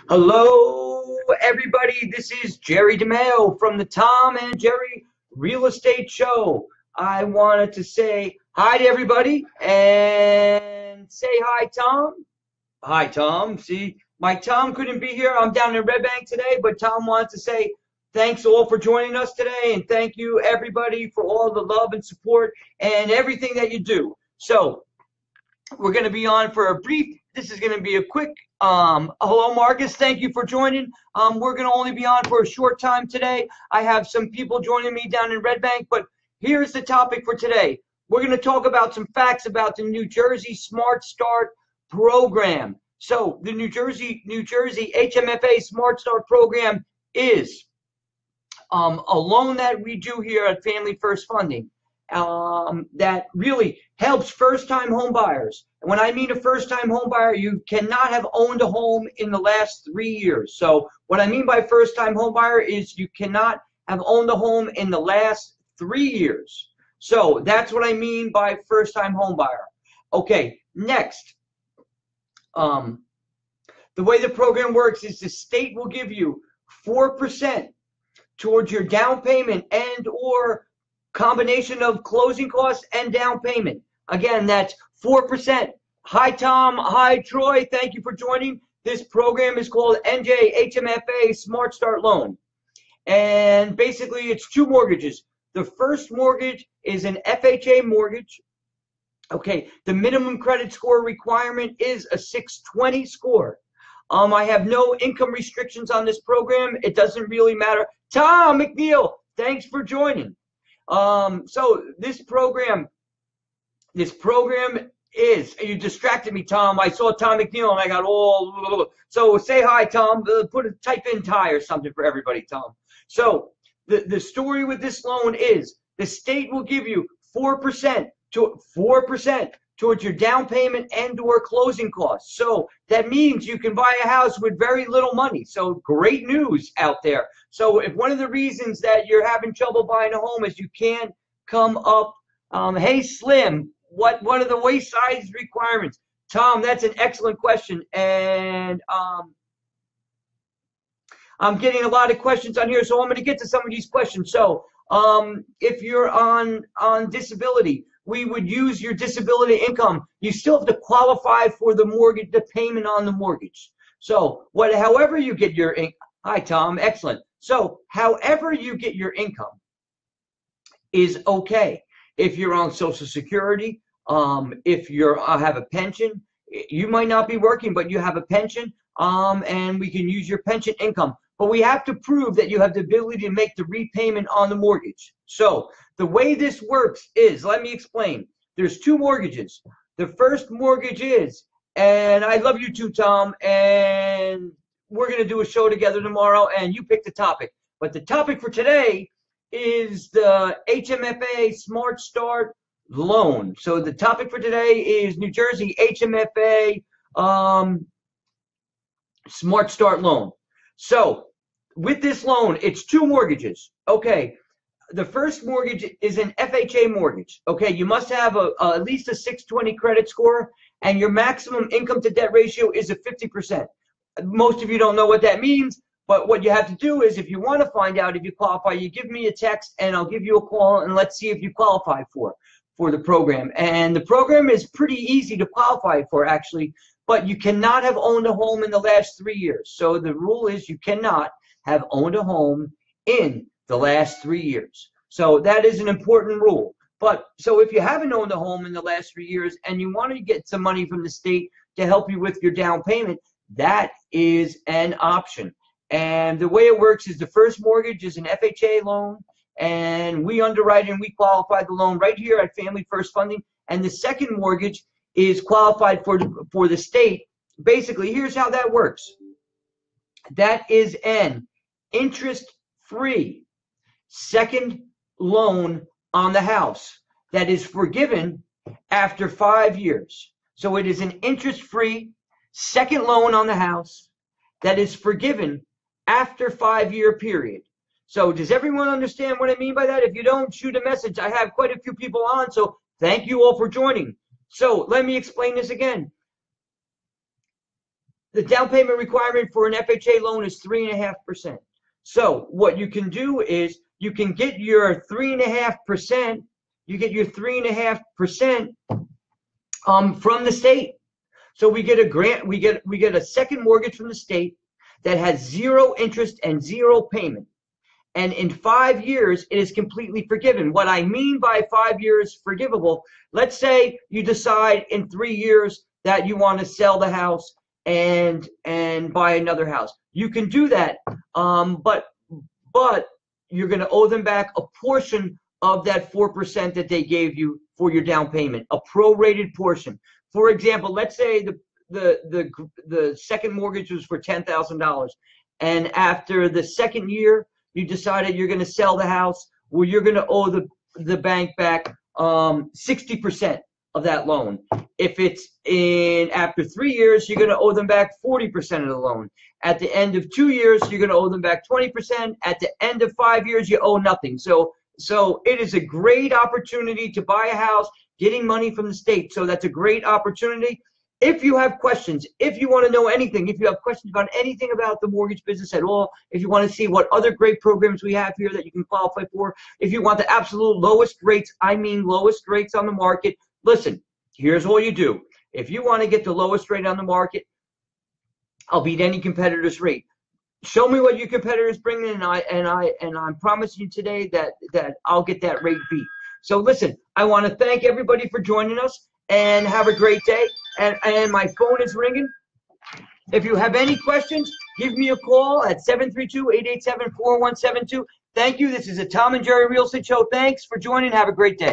Hello, everybody. This is Jerry DeMaio from the Tom and Jerry Real Estate Show. I wanted to say hi to everybody and say hi, Tom. Hi, Tom. See, my Tom couldn't be here. I'm down in Red Bank today, but Tom wanted to say thanks all for joining us today, and thank you, everybody, for all the love and support and everything that you do. So, we're going to be on for a brief. This is going to be a quick. Hello, Marcus. Thank you for joining. We're going to only be on for a short time today. I have some people joining me down in Red Bank, but here's the topic for today. We're going to talk about some facts about the New Jersey Smart Start program. So the New Jersey HMFA Smart Start program is a loan that we do here at Family First Funding. That really helps first-time home buyers. And when I mean a first-time home buyer, you cannot have owned a home in the last 3 years. So what I mean by first-time home buyer is you cannot have owned a home in the last 3 years. So that's what I mean by first-time home buyer. Okay, next. The way the program works is the state will give you 4% towards your down payment and or combination of closing costs and down payment. Again, that's 4%. Hi, Tom. Hi, Troy. Thank you for joining. This program is called NJ Smart Start Loan. And basically, it's two mortgages. The first mortgage is an FHA mortgage. Okay, the minimum credit score requirement is a 620 score. I have no income restrictions on this program. It doesn't really matter. Tom McNeil, thanks for joining. So this program is, you distracted me, Tom. I saw Tom McNeil and I got all, so say hi, Tom. Type in Ty or something for everybody, Tom. So the story with this loan is the state will give you 4% towards your down payment and or closing costs. So that means you can buy a house with very little money. So great news out there. So if one of the reasons that you're having trouble buying a home is you can't come up, hey Slim, what are the waist size requirements? Tom, that's an excellent question. And I'm getting a lot of questions on here, so I'm going to get to some of these questions. So if you're on disability, we would use your disability income. You still have to qualify for the mortgage, the payment on the mortgage. So however you get your hi Tom, excellent. So however you get your income is okay. If you're on Social Security, if you're have a pension, you might not be working, but you have a pension, and we can use your pension income. But we have to prove that you have the ability to make the repayment on the mortgage. So the way this works is, let me explain. There's two mortgages. The first mortgage is, and I love you too, Tom, and we're going to do a show together tomorrow, and you pick the topic. But the topic for today is the HMFA Smart Start Loan. So the topic for today is New Jersey HMFA Smart Start Loan. So with this loan, it's two mortgages. Okay, the first mortgage is an FHA mortgage. Okay, you must have at least a 620 credit score, and your maximum income to debt ratio is a 50%. Most of you don't know what that means, but what you have to do is, if you want to find out if you qualify, you give me a text and I'll give you a call and let's see if you qualify for the program. And the program is pretty easy to qualify for, actually, but you cannot have owned a home in the last 3 years. So the rule is you cannot have owned a home in the last 3 years. So that is an important rule. But so if you haven't owned a home in the last 3 years and you want to get some money from the state to help you with your down payment, that is an option. And the way it works is the first mortgage is an FHA loan, and we underwrite and we qualify the loan right here at Family First Funding. And the second mortgage is qualified for the state. Basically, here's how that works. That is an interest-free second loan on the house that is forgiven after 5 years. So it is an interest-free second loan on the house that is forgiven after 5-year period. So does everyone understand what I mean by that? If you don't, shoot a message. I have quite a few people on, so thank you all for joining. So let me explain this again. The down payment requirement for an FHA loan is 3.5%. So what you can do is you can get your 3.5%. You get your 3.5% from the state. So we get a grant. We get a second mortgage from the state that has 0 interest and 0 payment. And in 5 years, it is completely forgiven. What I mean by 5 years forgivable, let's say you decide in 3 years that you want to sell the house and buy another house. You can do that, but you're going to owe them back a portion of that 4% that they gave you for your down payment, a prorated portion. For example, let's say the second mortgage was for $10,000, and after the second year, you decided you're going to sell the house. Well, you're going to owe the bank back 60% of that loan. If it's after 3 years, you're going to owe them back 40% of the loan. At the end of 2 years, you're going to owe them back 20%. At the end of 5 years, you owe nothing. So it is a great opportunity to buy a house, getting money from the state. So that's a great opportunity. If you have questions, if you want to know anything, if you have questions about anything about the mortgage business at all, if you want to see what other great programs we have here that you can qualify for, if you want the absolute lowest rates, I mean lowest rates on the market, listen, here's all you do. If you want to get the lowest rate on the market, I'll beat any competitor's rate. Show me what your competitors bring in, and I'm promising you today that I'll get that rate beat. So listen, I want to thank everybody for joining us, and have a great day. And my phone is ringing. If you have any questions, give me a call at 732-887-4172. Thank you. This is a Tom and Jerry Real Estate Show. Thanks for joining. Have a great day.